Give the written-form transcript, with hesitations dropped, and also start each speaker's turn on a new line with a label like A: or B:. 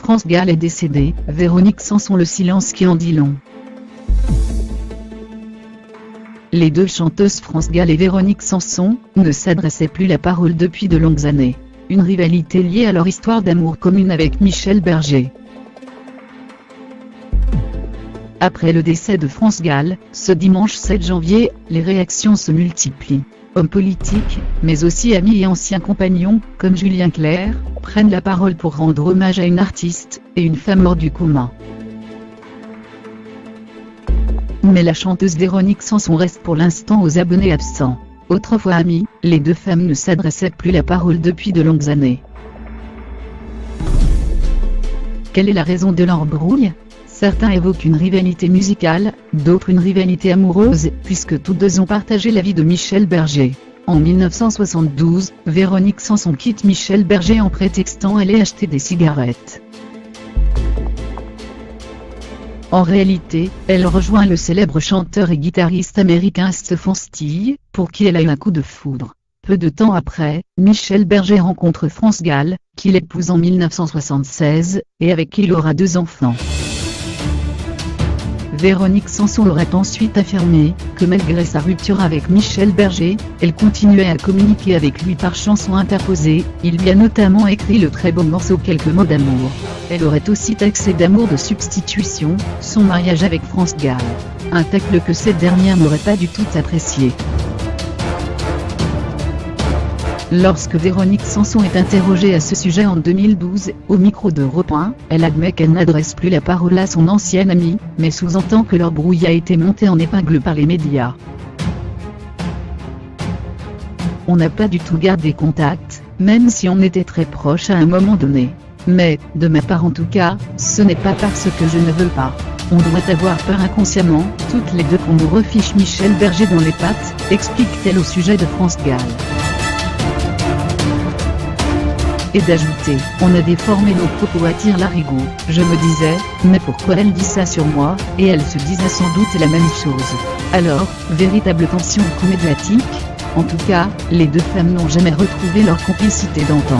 A: France Gall est décédée, Véronique Sanson, le silence qui en dit long. Les deux chanteuses France Gall et Véronique Sanson ne s'adressaient plus la parole depuis de longues années. Une rivalité liée à leur histoire d'amour commune avec Michel Berger. Après le décès de France Gall, ce dimanche 7 janvier, les réactions se multiplient. Hommes politiques, mais aussi amis et anciens compagnons, comme Julien Clerc, prennent la parole pour rendre hommage à une artiste et une femme hors du commun. Mais la chanteuse Véronique Sanson reste pour l'instant aux abonnés absents. Autrefois amies, les deux femmes ne s'adressaient plus la parole depuis de longues années. Quelle est la raison de leur brouille ? Certains évoquent une rivalité musicale, d'autres une rivalité amoureuse, puisque toutes deux ont partagé la vie de Michel Berger. En 1972, Véronique Sanson quitte Michel Berger en prétextant aller acheter des cigarettes. En réalité, elle rejoint le célèbre chanteur et guitariste américain Stephen Stills, pour qui elle a eu un coup de foudre. Peu de temps après, Michel Berger rencontre France Gall, qu'il épouse en 1976, et avec qui il aura 2 enfants. Véronique Sanson aurait ensuite affirmé que malgré sa rupture avec Michel Berger, elle continuait à communiquer avec lui par chansons interposées. Il lui a notamment écrit le très beau morceau Quelques mots d'amour. Elle aurait aussi taxé d'amour de substitution son mariage avec France Gall. Un tacle que cette dernière n'aurait pas du tout apprécié. Lorsque Véronique Sanson est interrogée à ce sujet en 2012, au micro d'Europe 1, elle admet qu'elle n'adresse plus la parole à son ancienne amie, mais sous-entend que leur brouille a été montée en épingle par les médias. On n'a pas du tout gardé contact, même si on était très proches à un moment donné. Mais, de ma part en tout cas, ce n'est pas parce que je ne veux pas. On doit avoir peur inconsciemment, toutes les deux qu'on nous refiche Michel Berger dans les pattes, explique-t-elle au sujet de France Gall. Et d'ajouter, on a déformé nos propos à tire-larigot. Je me disais, mais pourquoi elle dit ça sur moi, et elle se disait sans doute la même chose. Alors, véritable tension médiatique. En tout cas, les deux femmes n'ont jamais retrouvé leur complicité d'antan.